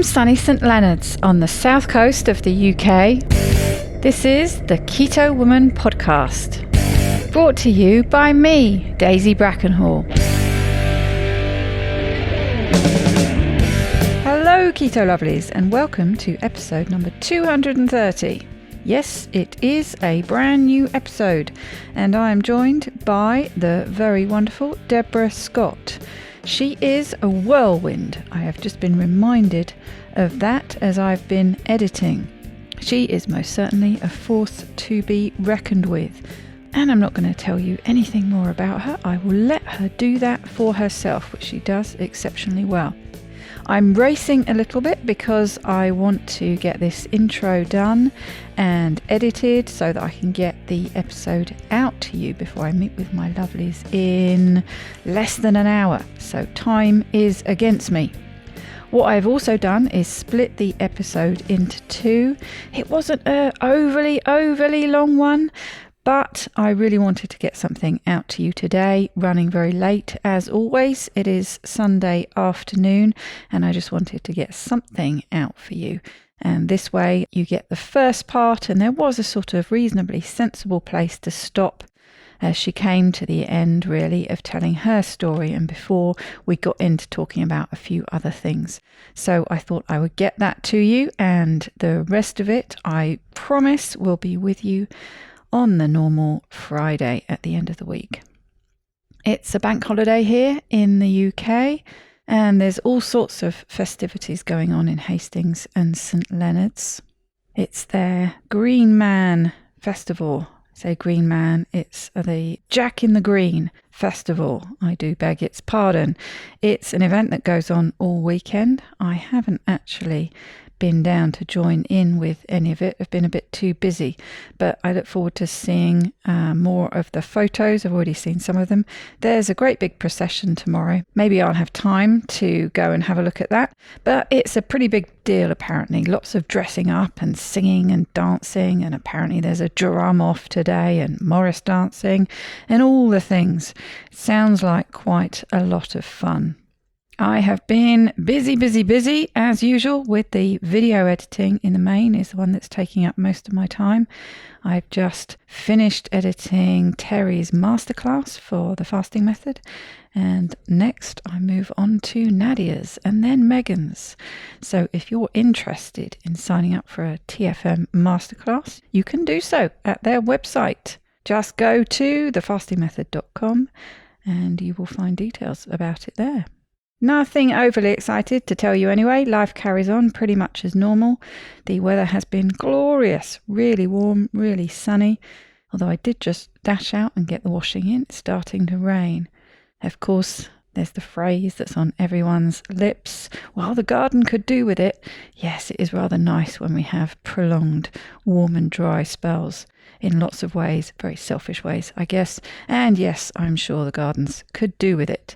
From sunny St Leonard's on the south coast of the UK, this is the Keto Woman Podcast, brought to you by me, Daisy Brackenhall. Hello Keto Lovelies, and welcome to episode number 230. Yes, it is a brand new episode, and I am joined by the very wonderful Debra Scott. She is a whirlwind. I have just been reminded of that as I've been editing. She is most certainly a force to be reckoned with. And I'm not going to tell you anything more about her. I will let her do that for herself, which she does exceptionally well. I'm racing a little bit because I want to get this intro done and edited so that I can get the episode out to you before I meet with my lovelies in less than an hour. So time is against me. What I've also done is split the episode into two. It wasn't an overly long one, but I really wanted to get something out to you today, running very late. As always, it is Sunday afternoon, and I just wanted to get something out for you. And this way you get the first part, and there was a sort of reasonably sensible place to stop as she came to the end, really, of telling her story, and before we got into talking about a few other things. So I thought I would get that to you, and the rest of it, I promise, will be with you on the normal Friday at the end of the week. It's a bank holiday here in the UK, and there's all sorts of festivities going on in Hastings and St Leonard's. It's their Green Man Festival. I say Green Man, it's the Jack in the Green Festival. I do beg its pardon. It's an event that goes on all weekend. I haven't actually been down to join in with any of it. I've been a bit too busy, but I look forward to seeing more of the photos. I've already seen some of them. There's a great big procession tomorrow. Maybe I'll have time to go and have a look at that, but it's a pretty big deal apparently. Lots of dressing up and singing and dancing, and apparently there's a drum off today and Morris dancing and all the things. It sounds like quite a lot of fun. I have been busy as usual with the video editing. In the main is the one that's taking up most of my time. I've just finished editing Terry's masterclass for the fasting method, and next I move on to Nadia's and then Megan's. So if you're interested in signing up for a TFM masterclass, you can do so at their website. Just go to thefastingmethod.com and you will find details about it there. Nothing overly excited to tell you anyway. Life carries on pretty much as normal. The weather has been glorious, really warm, really sunny. Although I did just dash out and get the washing in. It's starting to rain. Of course, there's the phrase that's on everyone's lips. Well, the garden could do with it. Yes, it is rather nice when we have prolonged warm and dry spells. In lots of ways, very selfish ways, I guess. And yes, I'm sure the gardens could do with it.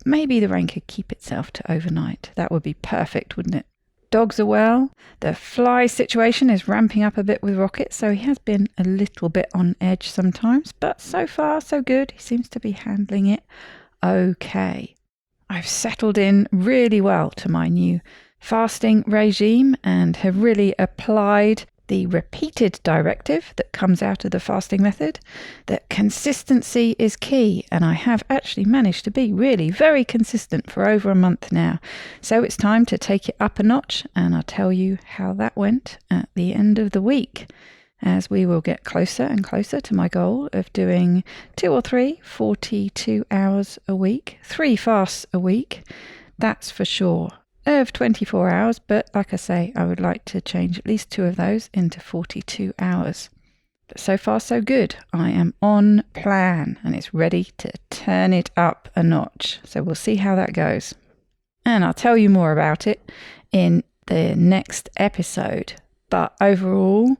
Maybe the rain could keep itself to overnight. That would be perfect, wouldn't it? Dogs are well. The fly situation is ramping up a bit with Rocket, so he has been a little bit on edge sometimes, but so far so good. He seems to be handling it okay. I've settled in really well to my new fasting regime and have really applied the repeated directive that comes out of the fasting method, that consistency is key, and I have actually managed to be really very consistent for over a month now. So it's time to take it up a notch, and I'll tell you how that went at the end of the week, as we will get closer and closer to my goal of doing 2 or 3 42 hours a week, 3 fasts a week, that's for sure. Of 24 hours, but like I say, I would like to change at least 2 of those into 42 hours. But so far so good. I am on plan and it's ready to turn it up a notch. So we'll see how that goes. And I'll tell you more about it in the next episode. But overall,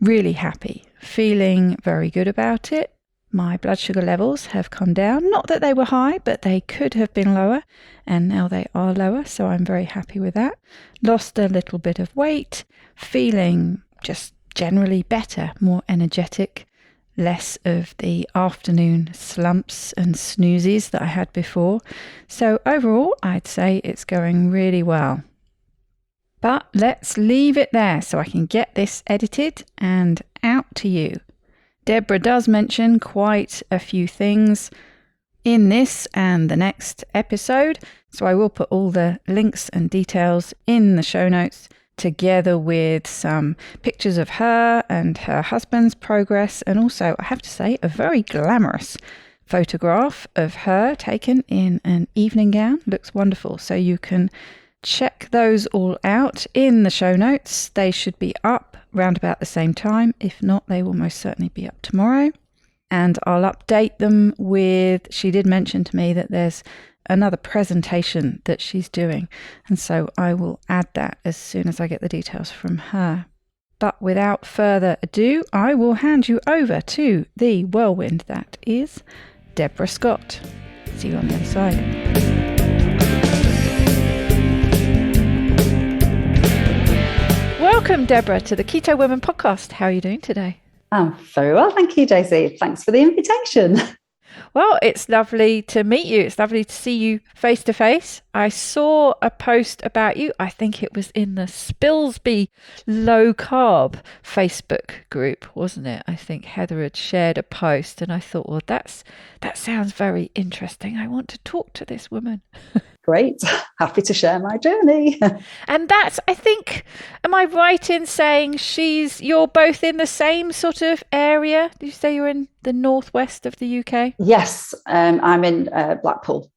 really happy, feeling very good about it. My blood sugar levels have come down. Not that they were high, but they could have been lower, and now they are lower, so I'm very happy with that. Lost a little bit of weight, feeling just generally better, more energetic, less of the afternoon slumps and snoozes that I had before. So overall, I'd say it's going really well. But let's leave it there so I can get this edited and out to you. Debra does mention quite a few things in this and the next episode, so I will put all the links and details in the show notes, together with some pictures of her and her husband's progress, and also, I have to say, a very glamorous photograph of her taken in an evening gown. Looks wonderful. So you can check those all out in the show notes. They should be up round about the same time. If not, they will most certainly be up tomorrow. And I'll update them with, she did mention to me that there's another presentation that she's doing, and so I will add that as soon as I get the details from her. But without further ado, I will hand you over to the whirlwind that is Debra Scott. See you on the other side. Welcome, Debra, to the Keto Women podcast. How are you doing today? I'm very well, thank you, Daisy. Thanks for the invitation. Well, it's lovely to meet you. It's lovely to see you face to face. I saw a post about you. I think it was in the Spilsby Low Carb Facebook group, wasn't it? I think Heather had shared a post and I thought, well, that sounds very interesting. I want to talk to this woman. Great. Happy to share my journey. And that's, I think, am I right in saying you're both in the same sort of area? Did you say you're in the northwest of the UK? Yes, I'm in Blackpool,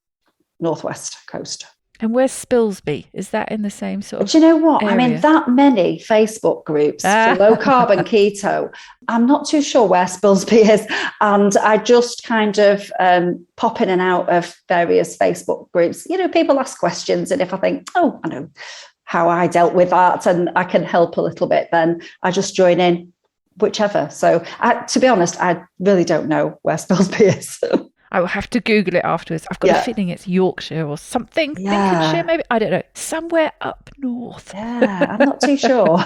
northwest coast. And where's Spilsby? Is that in the same sort of Do you know what? area? I'm in that many Facebook groups for low carb and keto. I'm not too sure where Spilsby is. And I just kind of pop in and out of various Facebook groups. You know, people ask questions. And if I think, oh, I know how I dealt with that and I can help a little bit, then I just join in, whichever. So to be honest, I really don't know where Spilsby is. I will have to Google it afterwards. I've got a feeling it's Yorkshire or something. Lincolnshire, maybe. I don't know. Somewhere up north. Yeah, I'm not too sure.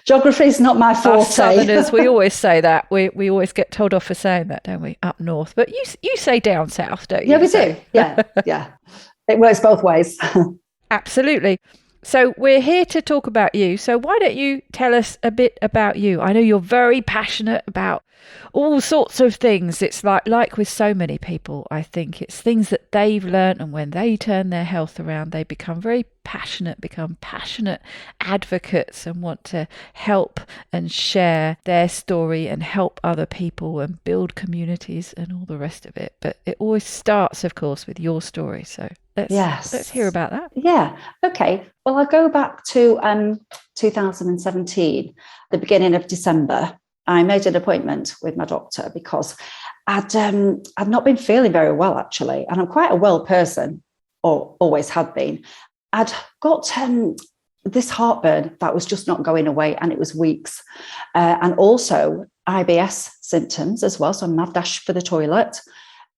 Geography is not my forte. Us Southerners, we always say that. We always get told off for saying that, don't we? Up north. But you say down south, don't you? Yeah, we do. Yeah. It works both ways. Absolutely. So we're here to talk about you. So why don't you tell us a bit about you? I know you're very passionate about all sorts of things. It's like with so many people, I think it's things that they've learned, and when they turn their health around, they become become passionate advocates and want to help and share their story and help other people and build communities and all the rest of it. But it always starts, of course, with your story. So let's hear about that. Yeah. Okay. Well, I'll go back to 2017, the beginning of December. I made an appointment with my doctor because I'd not been feeling very well, actually. And I'm quite a well person, or always had been. I'd got this heartburn that was just not going away, and it was weeks. And also IBS symptoms as well. So mad dash for the toilet,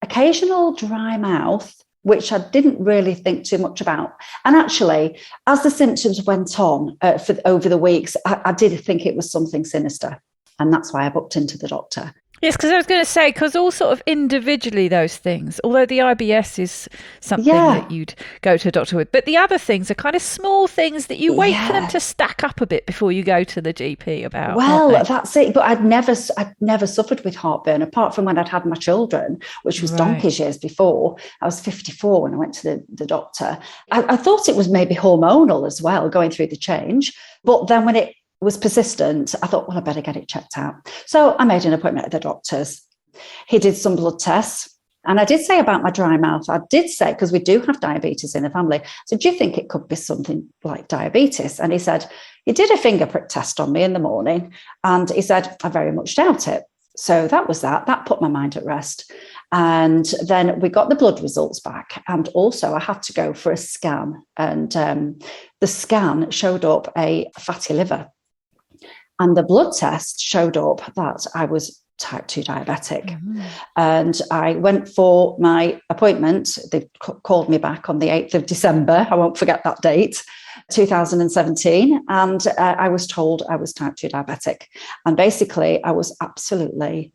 occasional dry mouth, which I didn't really think too much about. And actually, as the symptoms went on over the weeks, I did think it was something sinister. And that's why I booked into the doctor. Yes, because I was going to say, because all sort of individually those things, although the IBS is something that you'd go to a doctor with, but the other things are kind of small things that you wait for them to stack up a bit before you go to the GP about. Well, that's it. But I'd never suffered with heartburn, apart from when I'd had my children, which was donkey's years before. I was 54 when I went to the doctor. I thought it was maybe hormonal as well, going through the change. But then when it was persistent, I thought, well, I better get it checked out. So I made an appointment at the doctor's. He did some blood tests. And I did say about my dry mouth, I did say, because we do have diabetes in the family, so do you think it could be something like diabetes? And he said, he did a finger prick test on me in the morning, and he said, I very much doubt it. So that was that. That put my mind at rest. And then we got the blood results back. And also I had to go for a scan. And the scan showed up a fatty liver. And the blood test showed up that I was type 2 diabetic. Mm-hmm. And I went for my appointment. They called me back on the 8th of December. I won't forget that date, 2017. And I was told I was type 2 diabetic. And basically, I was absolutely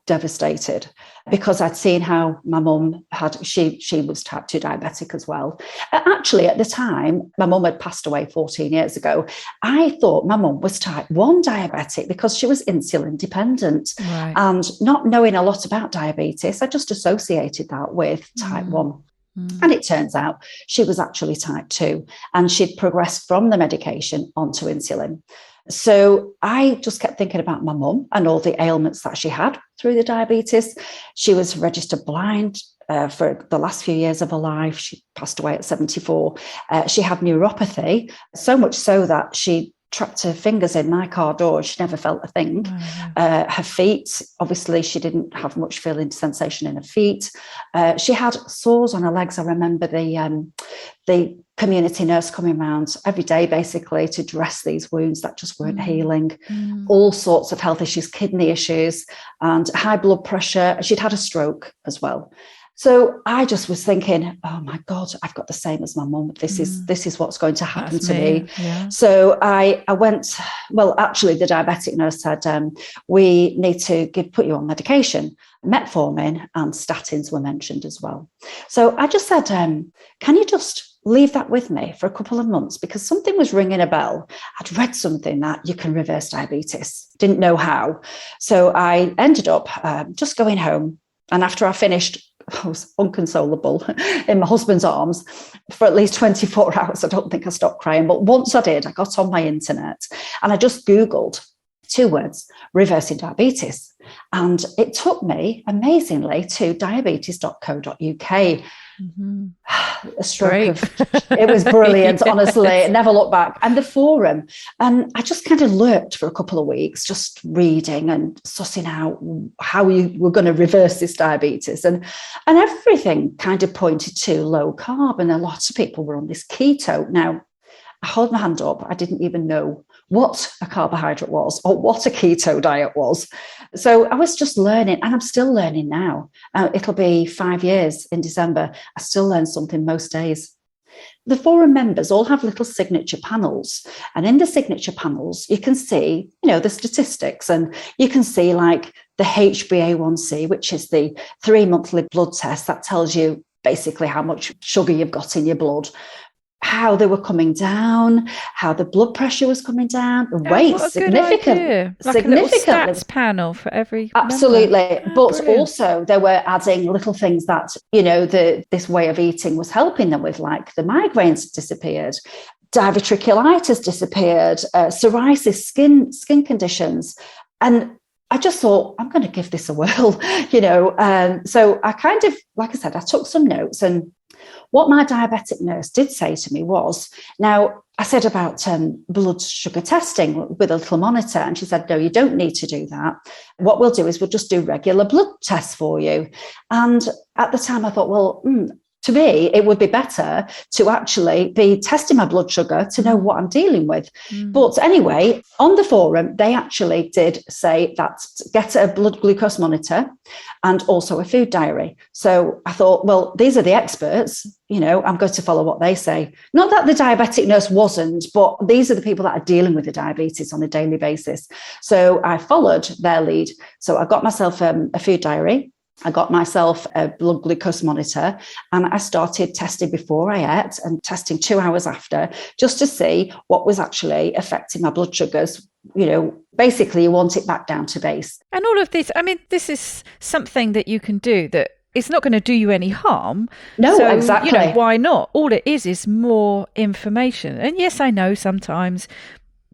devastated because I'd seen how my mum she was type 2 diabetic as well. Actually, at the time, my mum had passed away 14 years ago. I thought my mum was type 1 diabetic because she was insulin dependent. Right. And not knowing a lot about diabetes, I just associated that with type 1. And it turns out she was actually type 2 and she'd progressed from the medication onto insulin. So I just kept thinking about my mum and all the ailments that she had through the diabetes. She was registered blind for the last few years of her life. She passed away at 74. She had neuropathy, so much so that she trapped her fingers in my car door. She never felt a thing. Her feet, obviously, she didn't have much feeling sensation in her feet. She had sores on her legs. I remember the community nurse coming around every day, basically, to dress these wounds that just weren't healing. All sorts of health issues, kidney issues, and high blood pressure. She'd had a stroke as well. So I just was thinking, oh my God, I've got the same as my mum. This is what's going to happen to me. Yeah. So I went, well, actually the diabetic nurse said, we need to put you on medication. Metformin and statins were mentioned as well. So I just said, can you just leave that with me for a couple of months? Because something was ringing a bell. I'd read something that you can reverse diabetes. Didn't know how. So I ended up just going home. And after I finished, I was inconsolable in my husband's arms for at least 24 hours. I don't think I stopped crying. But once I did, I got on my internet and I just Googled 2 words, reversing diabetes. And it took me, amazingly, to diabetes.co.uk. A stroke of, it was brilliant, yes. Honestly, never looked back. And the forum, and I just kind of lurked for a couple of weeks, just reading and sussing out how you were going to reverse this diabetes, and everything kind of pointed to low carb, and a lot of people were on this keto. Now, I hold my hand up, I didn't even know what a carbohydrate was or what a keto diet was. So I was just learning, and I'm still learning now. It'll be 5 years in December. I still learn something most days. The forum members all have little signature panels. And in the signature panels, you can see, the statistics, and you can see like the HbA1c, which is the 3-monthly blood test that tells you basically how much sugar you've got in your blood, how they were coming down, how the blood pressure was coming down, the weight significantly. Like a little stats panel for every absolutely. But brilliant. Also they were adding little things that, this way of eating was helping them with, like the migraines disappeared, diverticulitis disappeared, psoriasis, skin conditions. And I just thought, I'm going to give this a whirl, So I kind of, like I said, I took some notes, and what my diabetic nurse did say to me was, now I said about blood sugar testing with a little monitor, and she said, no, you don't need to do that. What we'll do is we'll just do regular blood tests for you. And at the time I thought, well, to me, it would be better to actually be testing my blood sugar to know what I'm dealing with. But anyway, on the forum, they actually did say that get a blood glucose monitor and also a food diary. So I thought, well, these are the experts, I'm going to follow what they say. Not that the diabetic nurse wasn't, but these are the people that are dealing with the diabetes on a daily basis. So I followed their lead. So I got myself a food diary. I got myself a blood glucose monitor, and I started testing before I ate and testing 2 hours after, just to see what was actually affecting my blood sugars. Basically you want it back down to base. And all of this, this is something that you can do that it's not going to do you any harm. No, so, exactly. Why not? All it is more information. And yes, I know sometimes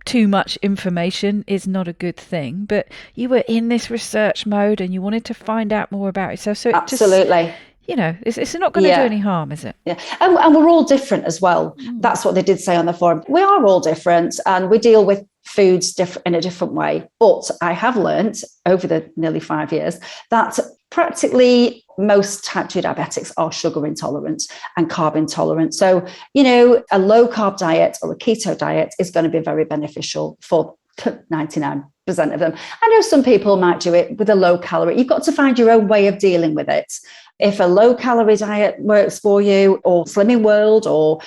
too much information is not a good thing, but you were in this research mode and you wanted to find out more about yourself. So absolutely. It's not going to do any harm, is it? Yeah. And we're all different as well. That's what they did say on the forum. We are all different, and we deal with foods in a different way. But I have learned over the nearly 5 years that practically most type 2 diabetics are sugar intolerant and carb intolerant. So, a low carb diet or a keto diet is going to be very beneficial for 99% of them. I know some people might do it with a low calorie. You've got to find your own way of dealing with it. if a low calorie diet works for you, or Slimming World, or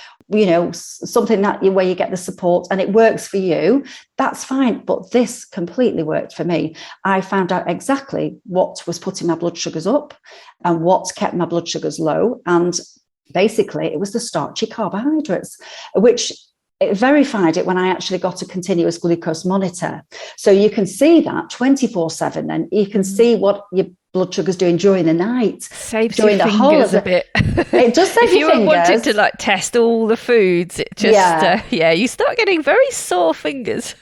something where you get the support and it works for you, that's fine. But this completely worked for me. I found out exactly what was putting my blood sugars up and what kept my blood sugars low. And basically it was the starchy carbohydrates, which it verified it when I actually got a continuous glucose monitor. So you can see that 24/7, and you can see what your blood sugar's doing during the night. Saves during your fingers a bit. It does save your fingers. If you wanted to like test all the foods, it just you start getting very sore fingers.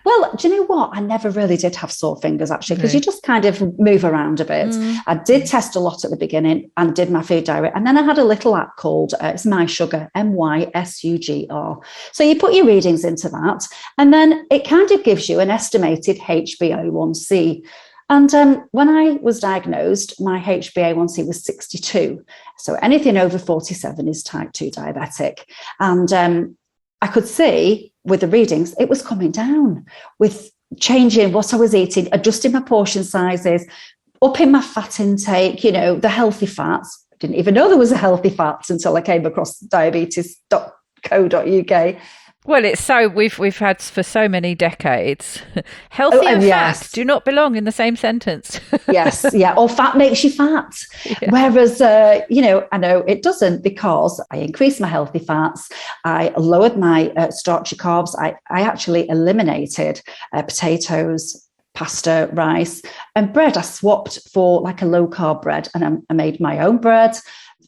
Well, do you know what? I never really did have sore fingers, actually, because you just kind of move around a bit. I did test a lot at the beginning and did my food diary. And then I had a little app called it's My Sugar, MySugr. So you put your readings into that, and then it kind of gives you an estimated HbA1c. And when I was diagnosed, my HbA1c was 62. So anything over 47 is type 2 diabetic. And I could see with the readings, it was coming down with changing what I was eating, adjusting my portion sizes, upping my fat intake, the healthy fats. I didn't even know there was a healthy fats until I came across diabetes.co.uk. Well, it's so we've had for so many decades. Healthy and fat do not belong in the same sentence. Yes, yeah. Or fat makes you fat. Yeah. Whereas, I know it doesn't, because I increased my healthy fats. I lowered my starchy carbs. I actually eliminated potatoes, pasta, rice, and bread. I swapped for like a low carb bread, and I made my own bread.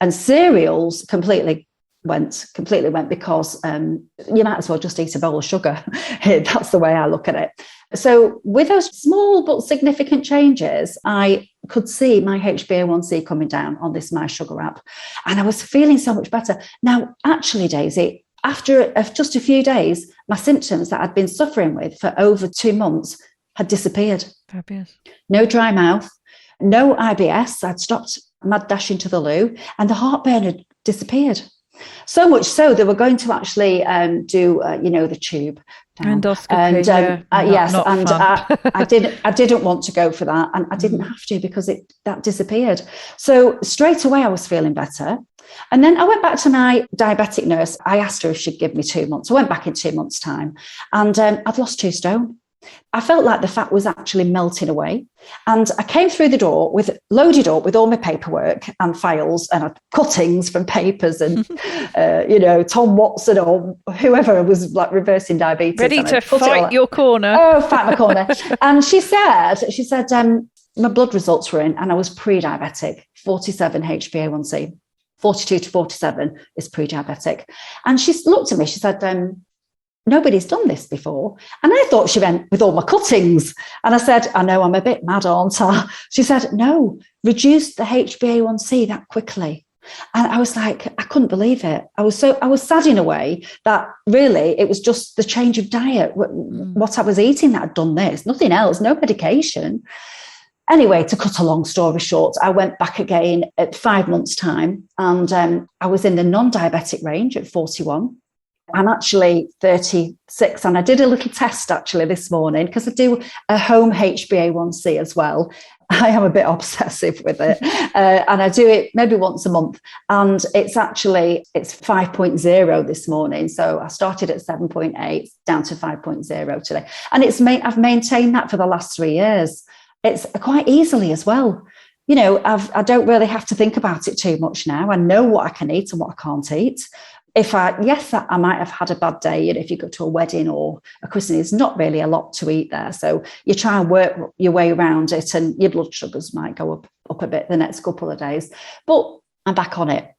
And cereals completely went because you might as well just eat a bowl of sugar. That's the way I look at it. So with those small but significant changes, I could see my HbA1c coming down on this My Sugar app, and I was feeling so much better. Now, actually, Daisy, after just a few days, my symptoms that I'd been suffering with for over 2 months had disappeared. Fabulous. No dry mouth, no IBS. I'd stopped mad dashing to the loo, and the heartburn had disappeared. So much so they were going to actually do the tube endoscopy. And I didn't want to go for that, and I didn't have to, because that disappeared. So straight away I was feeling better. And then I went back to my diabetic nurse. I asked her if she'd give me 2 months. I went back in 2 months' time, and I'd lost 2 stone. I felt like the fat was actually melting away. And I came through the door loaded up with all my paperwork and files and cuttings from papers and, Tom Watson or whoever was like reversing diabetes. Ready to fight your corner. Oh, fight my corner. And she said, my blood results were in, and I was pre-diabetic, 47 HbA1c, 42 to 47 is pre-diabetic. And she looked at me, she said, nobody's done this before. And I thought she meant with all my cuttings. And I said, I know, I'm a bit mad, aren't I? She said, no, reduce the HbA1c that quickly. And I was like, I couldn't believe it. I was sad in a way that really it was just the change of diet, what I was eating that had done this, nothing else, no medication. Anyway, to cut a long story short, I went back again at 5 months' time, and I was in the non-diabetic range at 41. I'm actually 36, and I did a little test actually this morning, because I do a home HbA1c as well. I am a bit obsessive with it, and I do it maybe once a month, and it's 5.0 this morning. So I started at 7.8 down to 5.0 today, and I've maintained that for the last 3 years. It's quite easily as well. I don't really have to think about it too much now. I know what I can eat and what I can't eat. I might have had a bad day. If you go to a wedding or a christening, there's not really a lot to eat there. So you try and work your way around it, and your blood sugars might go up a bit the next couple of days. But I'm back on it.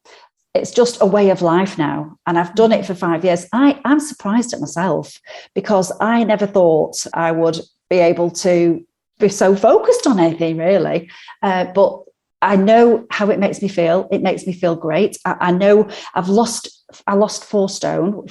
It's just a way of life now. And I've done it for 5 years. I'm surprised at myself, because I never thought I would be able to be so focused on anything, really. But I know how it makes me feel. It makes me feel great. I know I lost 4 stone,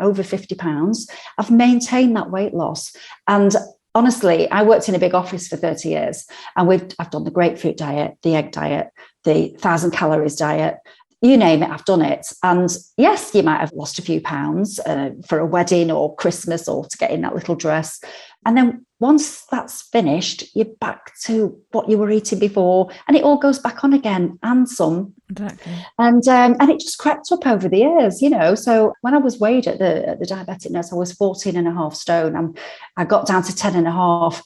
over 50 pounds. I've maintained that weight loss. And honestly, I worked in a big office for 30 years, and I've done the grapefruit diet, the egg diet, the 1,000 calories diet, you name it, I've done it. And yes, you might have lost a few pounds for a wedding or Christmas, or to get in that little dress. And then once that's finished, you're back to what you were eating before, and it all goes back on again, and some. Exactly. And it just crept up over the years, So when I was weighed at the diabetic nurse, I was 14 and a half stone. And I got down to 10 and a half.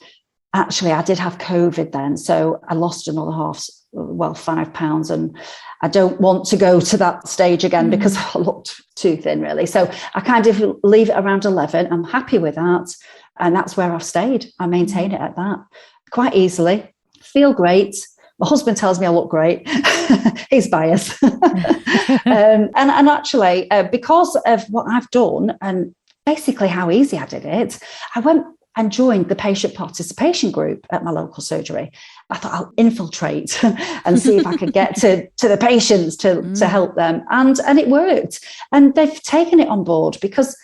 Actually, I did have COVID then, so I lost another 5 pounds. And I don't want to go to that stage again because I looked too thin, really. So I kind of leave it around 11. I'm happy with that. And that's where I've stayed. I maintain it at that quite easily. Feel great. My husband tells me I look great. He's biased. And actually, because of what I've done and basically how easy I did it, I went and joined the patient participation group at my local surgery. I thought I'll infiltrate and see if I could get to the patients to help them. And it worked. And they've taken it on board because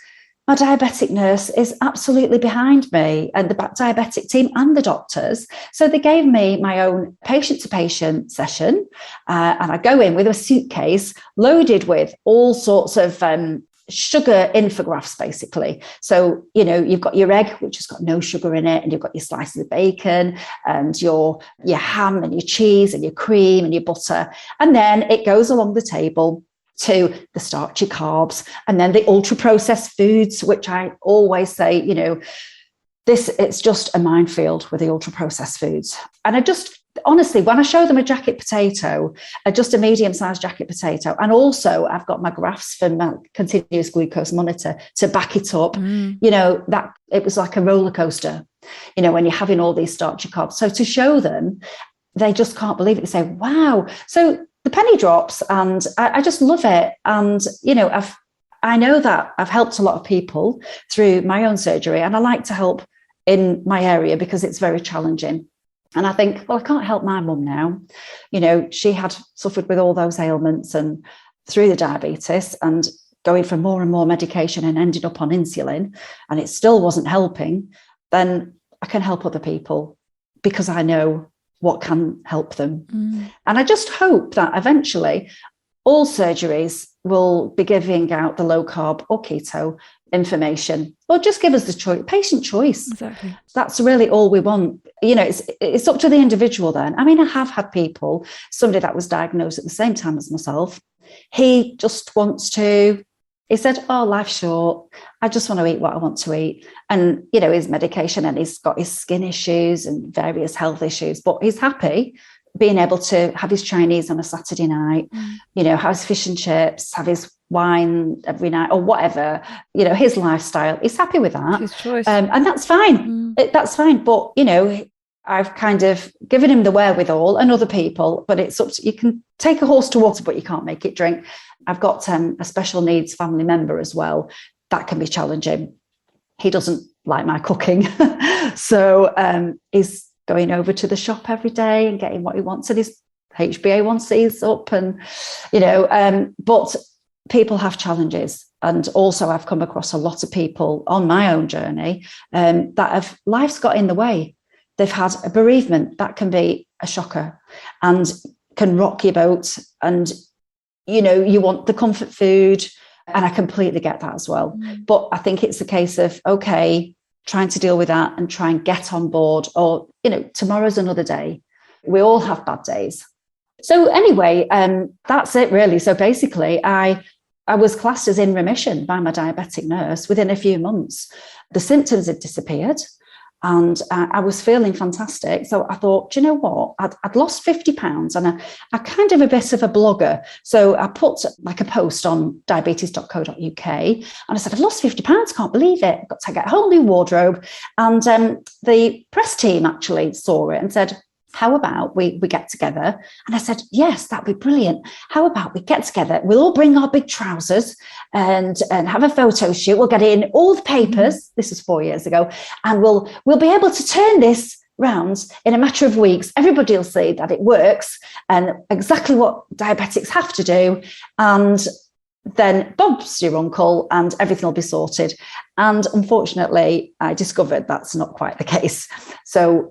my diabetic nurse is absolutely behind me, and the diabetic team and the doctors. So they gave me my own patient-to-patient session. And I go in with a suitcase loaded with all sorts of sugar infographics, basically. So, you've got your egg, which has got no sugar in it, and you've got your slices of bacon and your ham and your cheese and your cream and your butter. And then it goes along the table to the starchy carbs, and then the ultra processed foods, which I always say, it's just a minefield with the ultra processed foods. And I just, honestly, when I show them a jacket potato, just a medium-sized jacket potato, and also I've got my graphs from my continuous glucose monitor to back it up, that it was like a roller coaster, when you're having all these starchy carbs. So to show them, they just can't believe it. They say, wow. So the penny drops, and I just love it. And, I know that I've helped a lot of people through my own surgery, and I like to help in my area because it's very challenging. And I think, well, I can't help my mum now. She had suffered with all those ailments and through the diabetes and going for more and more medication and ended up on insulin, and it still wasn't helping. Then I can help other people because I know what can help them. And I just hope that eventually all surgeries will be giving out the low carb or keto information, or just give us the choice, patient choice. Exactly. That's really all we want. It's up to the individual then. I mean, I have had somebody that was diagnosed at the same time as myself. He just wants to, he said, oh, life's short. I just want to eat what I want to eat. And, his medication, and he's got his skin issues and various health issues, but he's happy being able to have his Chinese on a Saturday night, have his fish and chips, have his wine every night or whatever, his lifestyle. He's happy with that. His choice. And that's fine. That's fine. But, I've kind of given him the wherewithal, and other people, but it's up to, you can take a horse to water, but you can't make it drink. I've got a special needs family member as well. That can be challenging. He doesn't like my cooking. So he's going over to the shop every day and getting what he wants, and his HbA1c's up, and but people have challenges. And also I've come across a lot of people on my own journey that life's got in the way. They've had a bereavement that can be a shocker and can rock your boat, and you want the comfort food, and I completely get that as well. But I think it's a case of trying to deal with that and try and get on board, or tomorrow's another day. We all have bad days. So anyway, that's it really. So basically I was classed as in remission by my diabetic nurse within a few months. The symptoms had disappeared, and I was feeling fantastic. So I thought, do you know what? I'd lost 50 pounds, and I kind of a bit of a blogger. So I put like a post on diabetes.co.uk, and I said, I've lost 50 pounds, can't believe it. I've got to get a whole new wardrobe. And the press team actually saw it and said, how about we get together? And I said, yes, that'd be brilliant. How about we get together? We'll all bring our big trousers and have a photo shoot. We'll get it in all the papers. This was 4 years ago. And we'll be able to turn this round in a matter of weeks. Everybody will see that it works and exactly what diabetics have to do. And then Bob's your uncle and everything will be sorted. And unfortunately, I discovered that's not quite the case. So,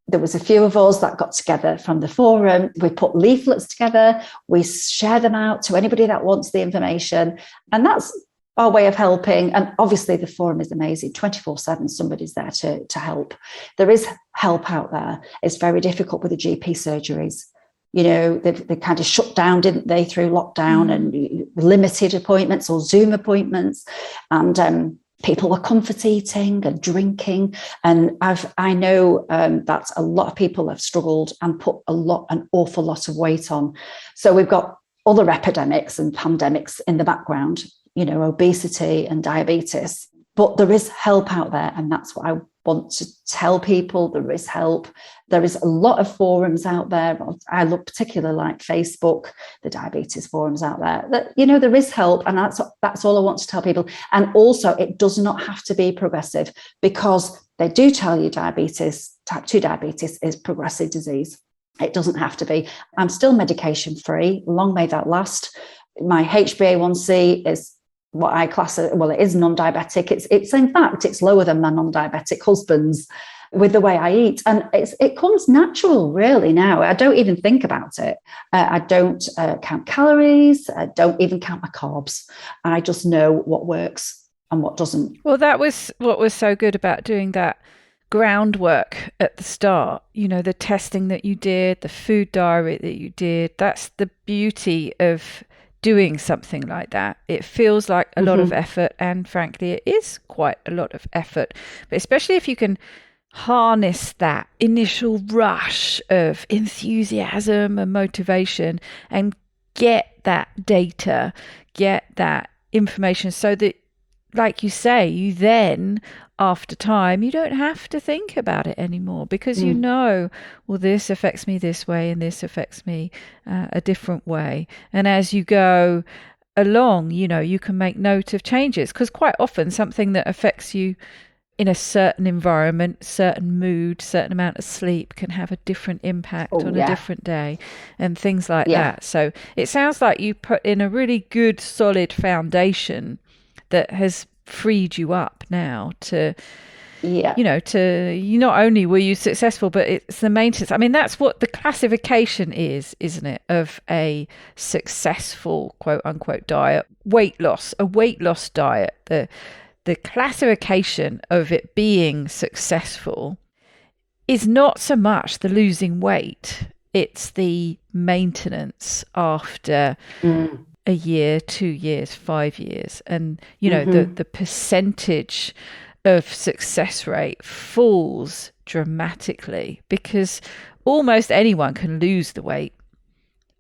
there was a few of us that got together from the forum. We put leaflets together. We share them out to anybody that wants the information. And that's our way of helping. And obviously the forum is amazing. 24/7, somebody's there to help. There is help out there. It's very difficult with the GP surgeries. You know, they kind of shut down, didn't they, through lockdown, and limited appointments or Zoom appointments. And people were comfort eating and drinking. And I know that a lot of people have struggled and put an awful lot of weight on. So we've got other epidemics and pandemics in the background, you know, obesity and diabetes. But there is help out there. And that's what I want to tell people. There is help. There is a lot of forums out there. I look particularly like Facebook, the diabetes forums out there. That, you know, there is help. And that's all I want to tell people. And also, it does not have to be progressive, because they do tell you diabetes, type 2 diabetes, is progressive disease. It doesn't have to be. I'm still medication free. Long may that last. My HbA1c is what I class as, well, it is non-diabetic. It's in fact, it's lower than my non-diabetic husband's with the way I eat. And it comes natural really now. I don't even think about it. I don't count calories. I don't even count my carbs. I just know what works and what doesn't. Well, that was what was so good about doing that groundwork at the start, you know, the testing that you did, the food diary that you did. That's the beauty of doing something like that. It feels like a lot of effort, and frankly it is quite a lot of effort, but especially if you can harness that initial rush of enthusiasm and motivation and get that data, get that information, so that, like you say, you then, after time, you don't have to think about it anymore, because you know, well, this affects me this way and this affects me a different way. And as you go along, you know, you can make note of changes, because quite often something that affects you in a certain environment, certain mood, certain amount of sleep can have a different impact on a different day, and things like that. So it sounds like you put in a really good, solid foundation that has freed you up now to, you know, you not only were you successful, but it's the maintenance. I mean, that's what the classification is, isn't it, of a successful quote unquote diet, a weight loss diet. The classification of it being successful is not so much the losing weight, it's the maintenance after a year, 2 years, 5 years. And, you know, the percentage of success rate falls dramatically, because almost anyone can lose the weight.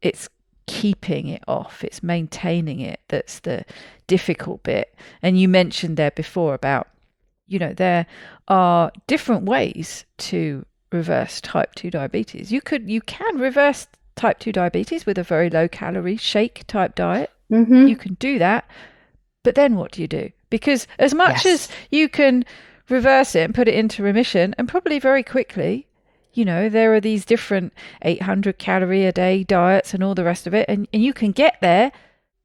It's keeping it off, it's maintaining it that's the difficult bit. And you mentioned there before about, you know, there are different ways to reverse type 2 diabetes. You can reverse type 2 diabetes with a very low calorie shake type diet. You can do that, but then what do you do? Because as much as you can reverse it and put it into remission, and probably very quickly, you know, there are these different 800 calorie a day diets and all the rest of it, and you can get there,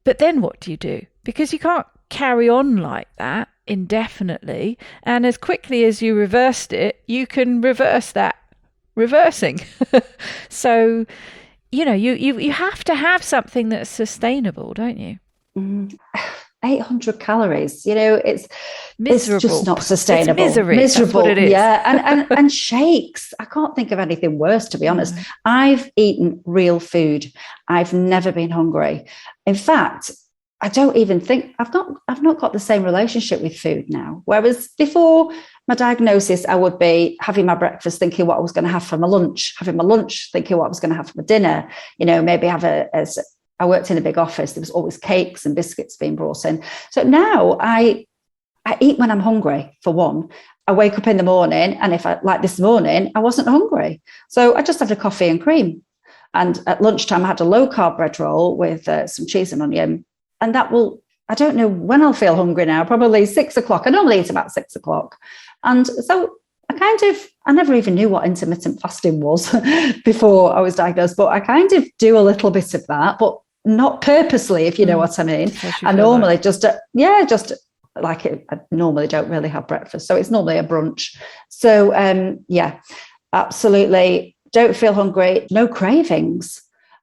but then what do you do? Because you can't carry on like that indefinitely. And as quickly as you reversed it, you can reverse that reversing. So, you know, you have to have something that's sustainable, don't you? 800 calories, you know, it's miserable. It's just not sustainable. It's miserable. That's what it is. Yeah. And shakes. I can't think of anything worse, to be honest. I've eaten real food. I've never been hungry. In fact, I don't even think I've not got the same relationship with food now. Whereas before my diagnosis, I would be having my breakfast thinking what I was going to have for my lunch, having my lunch thinking what I was going to have for my dinner, you know, maybe have I worked in a big office. There was always cakes and biscuits being brought in. So now I eat when I'm hungry, for one. I wake up in the morning, and if like this morning, I wasn't hungry. So I just had a coffee and cream. And at lunchtime, I had a low-carb bread roll with some cheese and onion. And I don't know when I'll feel hungry now, probably 6 o'clock. I normally eat about 6 o'clock. And so I never even knew what intermittent fasting was before I was diagnosed, but I kind of do a little bit of that, but not purposely, if you know what I mean. I normally just like it. I normally don't really have breakfast. So it's normally a brunch. So absolutely don't feel hungry, no cravings.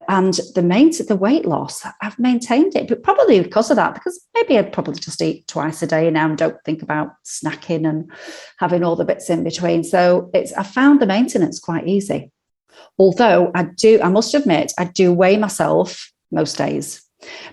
And the weight loss, I've maintained it, but probably because of that, because maybe I'd probably just eat twice a day now and don't think about snacking and having all the bits in between. So I found the maintenance quite easy. Although I must admit, I do weigh myself most days.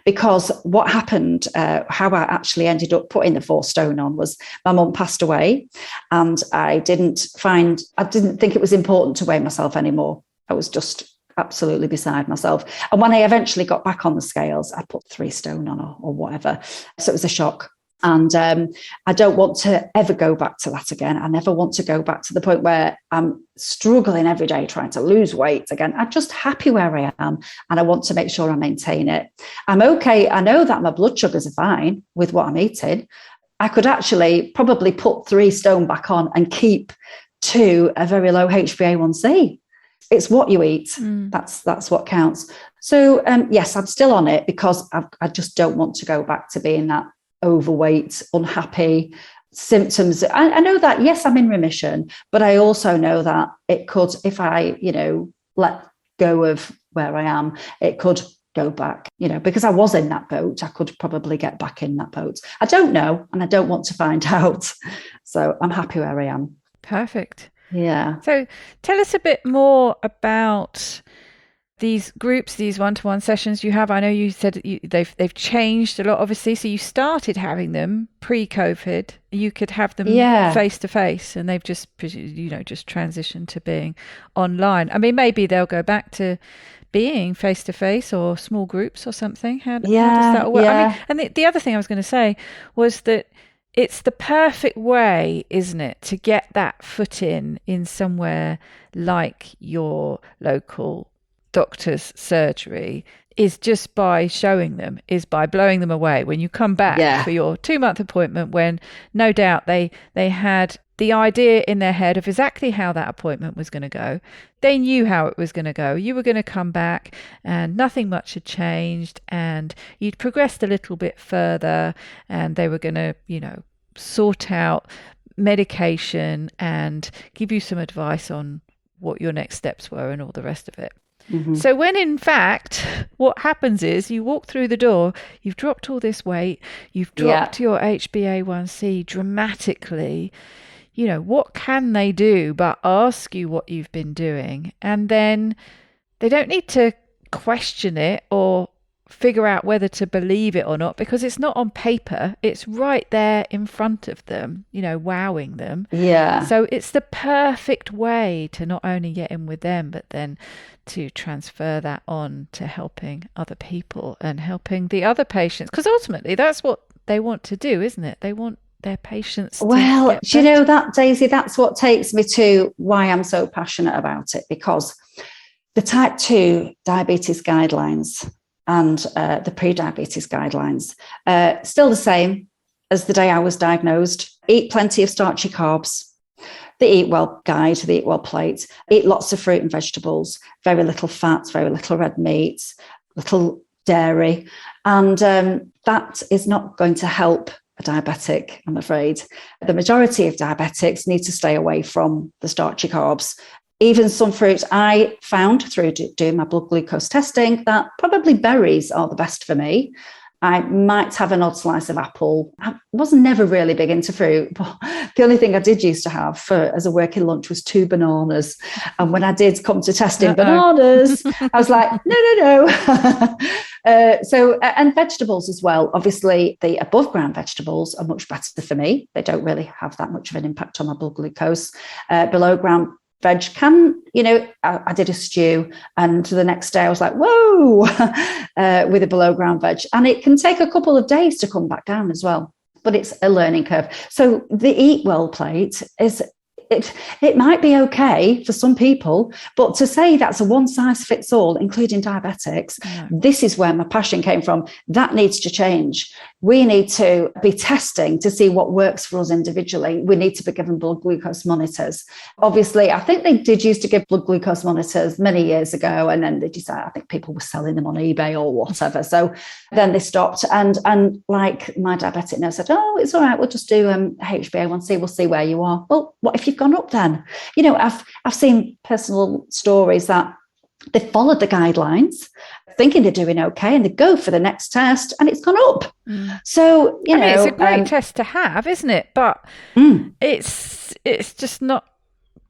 Because what happened, how I actually ended up putting the 4 stone on was my mum passed away, and I didn't think it was important to weigh myself anymore. I was just absolutely beside myself. And when I eventually got back on the scales, I put 3 stone on or whatever. So it was a shock. And I don't want to ever go back to that again. I never want to go back to the point where I'm struggling every day trying to lose weight again. I'm just happy where I am, and I want to make sure I maintain it. I'm okay. I know that my blood sugars are fine with what I'm eating. I could actually probably put 3 stone back on and keep 2 a very low HbA1c. It's what you eat. That's what counts. So yes, I'm still on it because I just don't want to go back to being that overweight, unhappy symptoms. I know that, yes, I'm in remission, but I also know that it could, if I, let go of where I am, it could go back, because I was in that boat. I could probably get back in that boat. I don't know, and I don't want to find out. So I'm happy where I am. Perfect. Yeah. So tell us a bit more about these groups, these one-to-one sessions you have. I know you said they've changed a lot, obviously. So you started having them pre-COVID. You could have them face-to-face, and they've just transitioned to being online. I mean, maybe they'll go back to being face-to-face or small groups or something. How does that work? Yeah. I mean, and the other thing I was going to say was that it's the perfect way, isn't it, to get that foot in somewhere like your local doctor's surgery, is just by showing them, is by blowing them away when you come back for your 2-month appointment, when no doubt they had the idea in their head of exactly how that appointment was going to go. They knew how it was going to go. You were going to come back and nothing much had changed, and you'd progressed a little bit further, and they were going to, sort out medication and give you some advice on what your next steps were and all the rest of it. Mm-hmm. So when in fact what happens is you walk through the door, you've dropped all this weight, you've dropped your HbA1c dramatically, what can they do but ask you what you've been doing? And then they don't need to question it or figure out whether to believe it or not, because it's not on paper, it's right there in front of them, wowing them. So it's the perfect way to not only get in with them, but then to transfer that on to helping other people and helping the other patients, because ultimately that's what they want to do, isn't it? They want their patients to get do you know that, Daisy, that's what takes me to why I'm so passionate about it, because the type 2 diabetes guidelines and the pre-diabetes guidelines, still the same as the day I was diagnosed. Eat plenty of starchy carbs. The Eat Well guide, the Eat Well plate. Eat lots of fruit and vegetables, very little fats, very little red meat, little dairy. And that is not going to help a diabetic, I'm afraid. The majority of diabetics need to stay away from the starchy carbs. Even some fruits, I found through doing my blood glucose testing that probably berries are the best for me. I might have an odd slice of apple. I was never really big into fruit, but the only thing I did used to have as a working lunch was 2 bananas. And when I did come to testing bananas, I was like, no. And vegetables as well. Obviously, the above ground vegetables are much better for me. They don't really have that much of an impact on my blood glucose. Below ground veg can, I did a stew, and the next day I was like, whoa, with a below ground veg. And it can take a couple of days to come back down as well, but it's a learning curve. So the Eat Well plate it might be okay for some people, but to say that's a one size fits all, including diabetics, this is where my passion came from. That needs to change. We need to be testing to see what works for us individually. We need to be given blood glucose monitors. Obviously, I think they did used to give blood glucose monitors many years ago, and then they decided, I think people were selling them on eBay or whatever. So then they stopped. And like my diabetic nurse said, oh, it's all right, we'll just do HbA1c, we'll see where you are. Well, what if you've gone up then? I've seen personal stories that they followed the guidelines thinking they're doing okay, and they go for the next test and it's gone up. So, you know, it's a great test to have, isn't it? But it's just not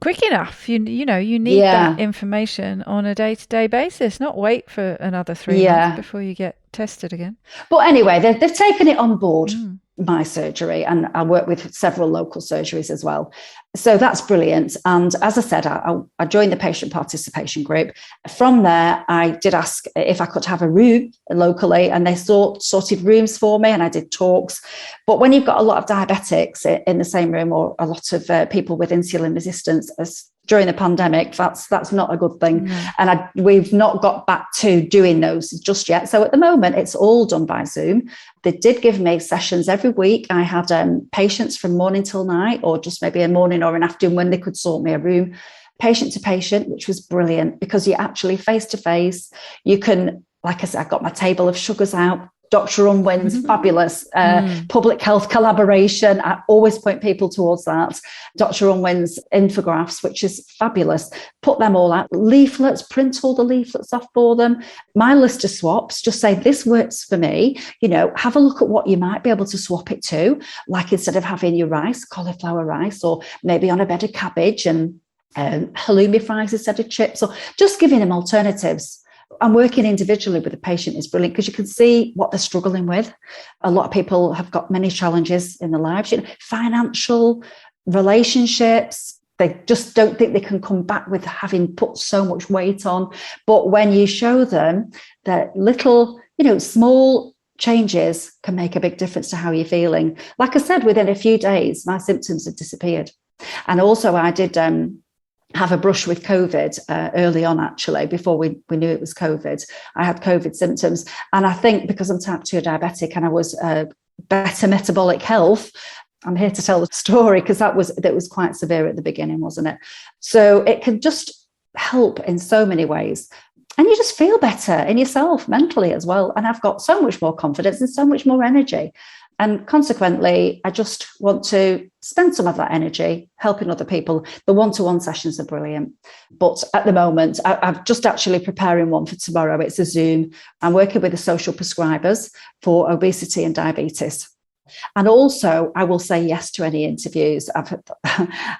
quick enough. You need that information on a day-to-day basis, not wait for another 3 months before you get tested again. But anyway, they've taken it on board, my surgery, and I work with several local surgeries as well. So that's brilliant. And as I said, I joined the patient participation group. From there, I did ask if I could have a room locally, and they sorted rooms for me, and I did talks. But when you've got a lot of diabetics in the same room, or a lot of people with insulin resistance, during the pandemic, that's not a good thing. And we've not got back to doing those just yet. So at the moment, it's all done by Zoom. They did give me sessions every week. I had patients from morning till night, or just maybe a morning or an afternoon when they could sort me a room, patient to patient, which was brilliant because you're actually face to face. You can, like I said, I got my table of sugars out. Dr. Unwin's fabulous public health collaboration. I always point people towards that. Dr. Unwin's infographics, which is fabulous. Put them all out. Leaflets, print all the leaflets off for them. My list of swaps, just say, this works for me. You know, have a look at what you might be able to swap it to. Like instead of having your rice, cauliflower rice, or maybe on a bed of cabbage and halloumi fries instead of chips, or just giving them alternatives. And working individually with the patient is brilliant because you can see what they're struggling with. A lot of people have got many challenges in their lives, financial, relationships. They just don't think they can come back with having put so much weight on. But when you show them that little, small changes can make a big difference to how you're feeling. Like I said, within a few days, my symptoms had disappeared. And also I did have a brush with COVID early on, actually, before we knew it was COVID. I had COVID symptoms. And I think because I'm type 2 diabetic and I was better metabolic health, I'm here to tell the story because that was quite severe at the beginning, wasn't it? So it can just help in so many ways. And you just feel better in yourself mentally as well. And I've got so much more confidence and so much more energy. And consequently, I just want to spend some of that energy helping other people. The one-to-one sessions are brilliant. But at the moment, I'm just actually preparing one for tomorrow. It's a Zoom. I'm working with the social prescribers for obesity and diabetes. And also, I will say yes to any interviews.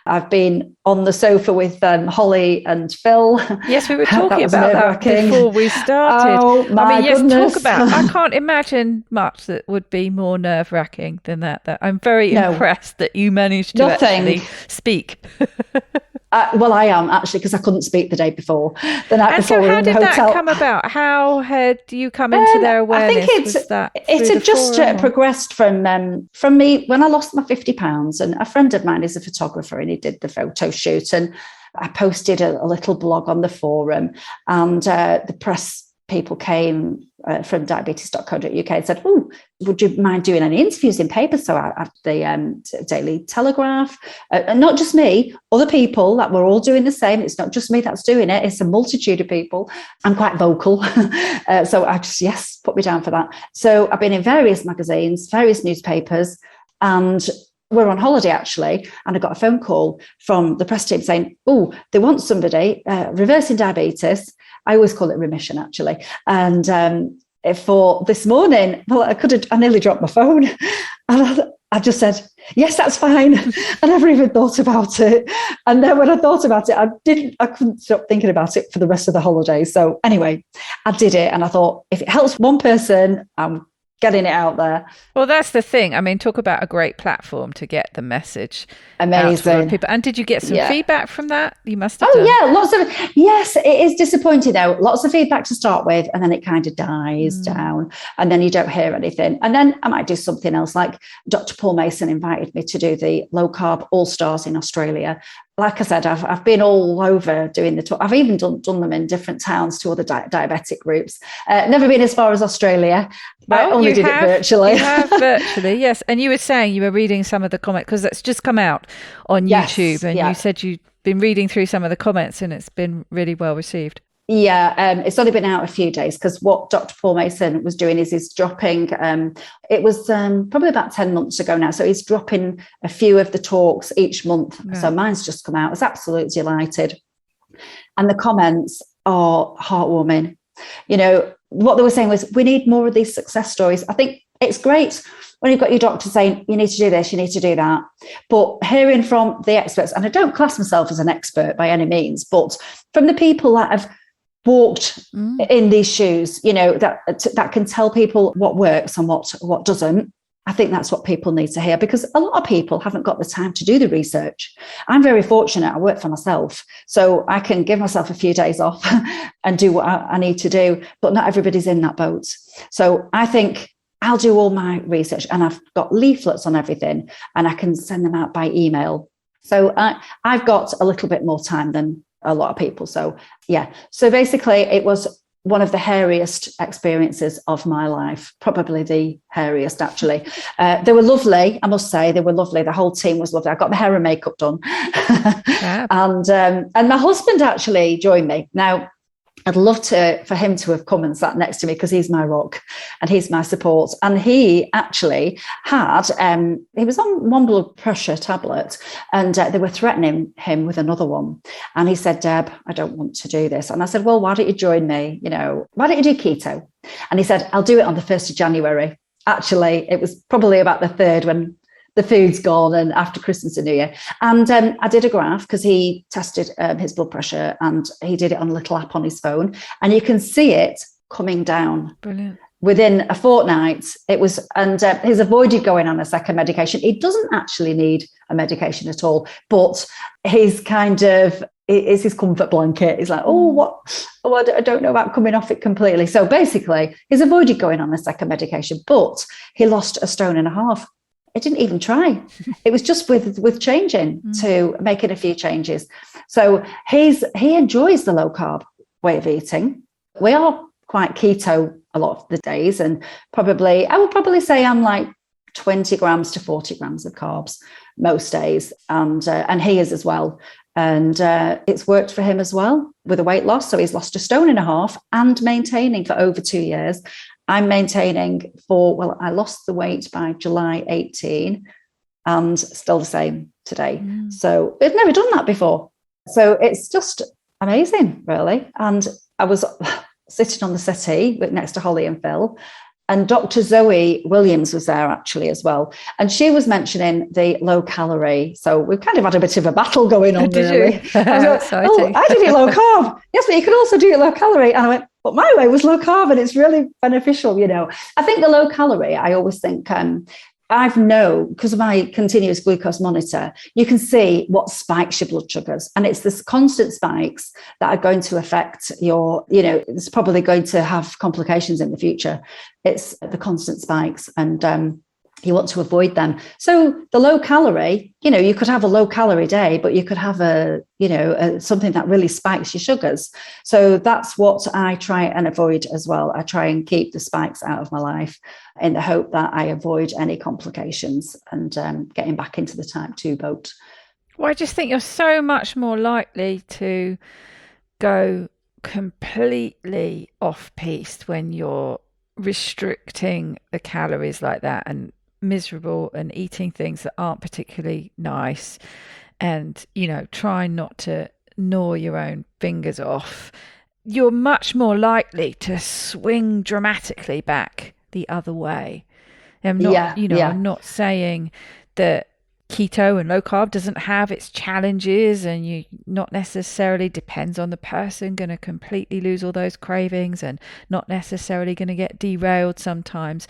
I've been on the sofa with Holly and Phil. Yes, we were talking about that before we started. Oh, my goodness. Talk about. I can't imagine much that would be more nerve-wracking than that. I'm very impressed that you managed to actually speak. Well, I am actually, because I couldn't speak the day before. The night before, we were in the hotel. How did that come about? How had you come into their awareness? I think it had just progressed from me when I lost my 50 pounds. And a friend of mine is a photographer, and he did the photo shoot. And I posted a little blog on the forum, and the press people came from diabetes.co.uk and said, "Oh, would you mind doing any interviews in paper?" So I had the Daily Telegraph, and not just me, other people that were all doing the same. It's not just me that's doing it. It's a multitude of people. I'm quite vocal. So I just, put me down for that. So I've been in various magazines, various newspapers, and we're on holiday actually. And I got a phone call from the press team saying, "Oh, they want somebody reversing diabetes." I always call it remission, actually. And for this morning, well, I nearly dropped my phone. And I just said, yes, that's fine. I never even thought about it. And then when I thought about it, I couldn't stop thinking about it for the rest of the holiday. So anyway, I did it. And I thought, if it helps one person, I'm getting it out there. Well, that's the thing. I mean, talk about a great platform to get the message. Amazing. Out to people. And did you get some feedback from that? You must have done. Yes, it is disappointing though. Lots of feedback to start with, and then it kind of dies down, and then you don't hear anything. And then I might do something else, like Dr. Paul Mason invited me to do the low carb all stars in Australia. Like I said, I've been all over doing the talk. I've even done them in different towns to other diabetic groups. Never been as far as Australia. I only did it virtually. You have virtually, yes. And you were saying you were reading some of the comments because that's just come out on YouTube, and you said you'd been reading through some of the comments, and it's been really well received. Yeah, it's only been out a few days because what Dr. Paul Mason was doing is he's dropping, it was probably about 10 months ago now. So he's dropping a few of the talks each month. Yeah. So mine's just come out. I was absolutely delighted. And the comments are heartwarming. what they were saying was, we need more of these success stories. I think it's great when you've got your doctor saying, you need to do this, you need to do that. But hearing from the experts, and I don't class myself as an expert by any means, but from the people that have walked in these shoes, that can tell people what works and what doesn't. I think that's what people need to hear, because a lot of people haven't got the time to do the research. I'm very fortunate. I work for myself, so I can give myself a few days off and do what I need to do, but not everybody's in that boat. So I think I'll do all my research, and I've got leaflets on everything, and I can send them out by email. So I've got a little bit more time than a lot of people. So yeah. So basically it was one of the hairiest experiences of my life, probably the hairiest, actually. They were lovely, I must say. They were lovely. The whole team was lovely. I got my hair and makeup done. Yeah. And my husband actually joined me. Now, I'd love for him to have come and sat next to me, because he's my rock and he's my support. And he actually had, he was on one blood pressure tablet, and they were threatening him with another one. And he said, Deb, I don't want to do this. And I said, well, why don't you join me? Why don't you do keto? And he said, I'll do it on the 1st of January. Actually, it was probably about the 3rd when the food's gone, and after Christmas and New Year. And I did a graph, because he tested his blood pressure, and he did it on a little app on his phone, and you can see it coming down. Brilliant. Within a fortnight. It was, and he's avoided going on a second medication. He doesn't actually need a medication at all, but he's kind of, it's his comfort blanket. He's like, I don't know about coming off it completely. So basically, he's avoided going on a second medication, but he lost 1.5 stone. It didn't even try. It was just with changing to making a few changes. So he enjoys the low carb way of eating. We are quite keto a lot of the days, and I would probably say I'm like 20 grams to 40 grams of carbs most days, and he is as well. And it's worked for him as well with the weight loss. So he's lost 1.5 stone and maintaining for over 2 years. I'm maintaining I lost the weight by July 18 and still the same today. So we've never done that before. So it's just amazing, really. And I was sitting on the settee next to Holly and Phil, and Dr. Zoe Williams was there actually as well. And she was mentioning the low calorie. So we've kind of had a bit of a battle going on. Did really. you? I did it low carb. Yes, but you can also do it low calorie. And I went, but my way was low carb, and it's really beneficial, I think the low calorie, I always think, I've known, because of my continuous glucose monitor, you can see what spikes your blood sugars. And it's this constant spikes that are going to affect your, it's probably going to have complications in the future. It's the constant spikes, and you want to avoid them. So the low calorie, you could have a low calorie day, but you could have something that really spikes your sugars. So that's what I try and avoid as well. I try and keep the spikes out of my life in the hope that I avoid any complications and getting back into the type 2 boat. Well, I just think you're so much more likely to go completely off-piste when you're restricting the calories like that, and miserable, and eating things that aren't particularly nice, and trying not to gnaw your own fingers off. You're much more likely to swing dramatically back the other way. I'm not saying that keto and low carb doesn't have its challenges, and you not necessarily, depends on the person, going to completely lose all those cravings and not necessarily going to get derailed sometimes,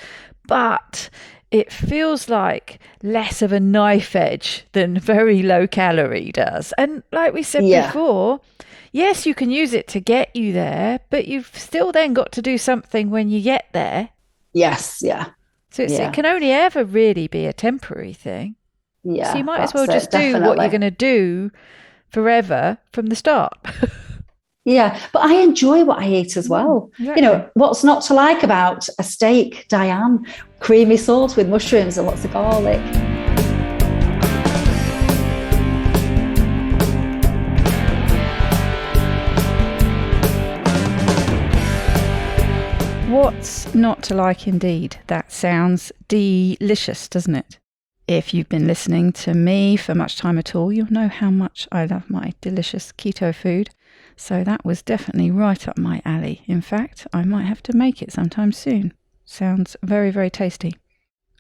but it feels like less of a knife edge than very low calorie does. And like we said before, yes, you can use it to get you there, but you've still then got to do something when you get there. Yes, yeah. So it can only ever really be a temporary thing. Yeah. So you might as well just do what you're going to do forever from the start. Yeah, but I enjoy what I eat as well. Exactly. What's not to like about a steak, Diane, creamy sauce with mushrooms and lots of garlic. What's not to like indeed? That sounds delicious, doesn't it? If you've been listening to me for much time at all, you'll know how much I love my delicious keto food. So that was definitely right up my alley. In fact, I might have to make it sometime soon. Sounds very, very tasty.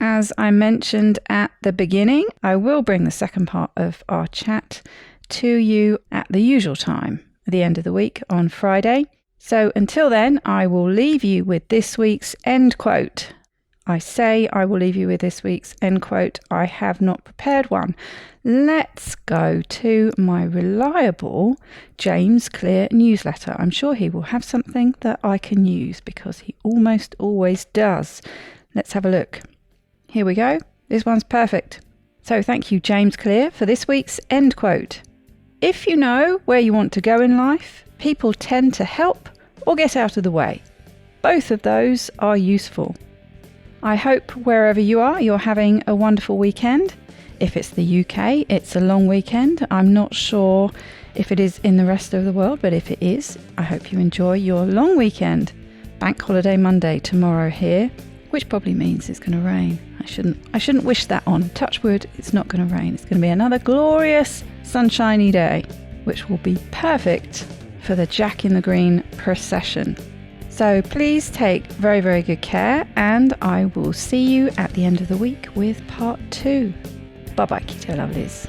As I mentioned at the beginning, I will bring the second part of our chat to you at the usual time, at the end of the week on Friday. So until then, I will leave you with this week's end quote. I say I will leave you with this week's end quote. I have not prepared one. Let's go to my reliable James Clear newsletter. I'm sure he will have something that I can use because he almost always does. Let's have a look. Here we go. This one's perfect. So thank you, James Clear, for this week's end quote. If you know where you want to go in life, people tend to help or get out of the way. Both of those are useful. I hope wherever you are, you're having a wonderful weekend. If it's the UK, it's a long weekend. I'm not sure if it is in the rest of the world, but if it is, I hope you enjoy your long weekend. Bank holiday Monday tomorrow here, which probably means it's going to rain. I shouldn't wish that on. Touch wood, it's not going to rain. It's going to be another glorious sunshiny day, which will be perfect for the Jack in the Green procession. So please take very, very good care, and I will see you at the end of the week with part 2. Bye-bye, Keto Lovelies.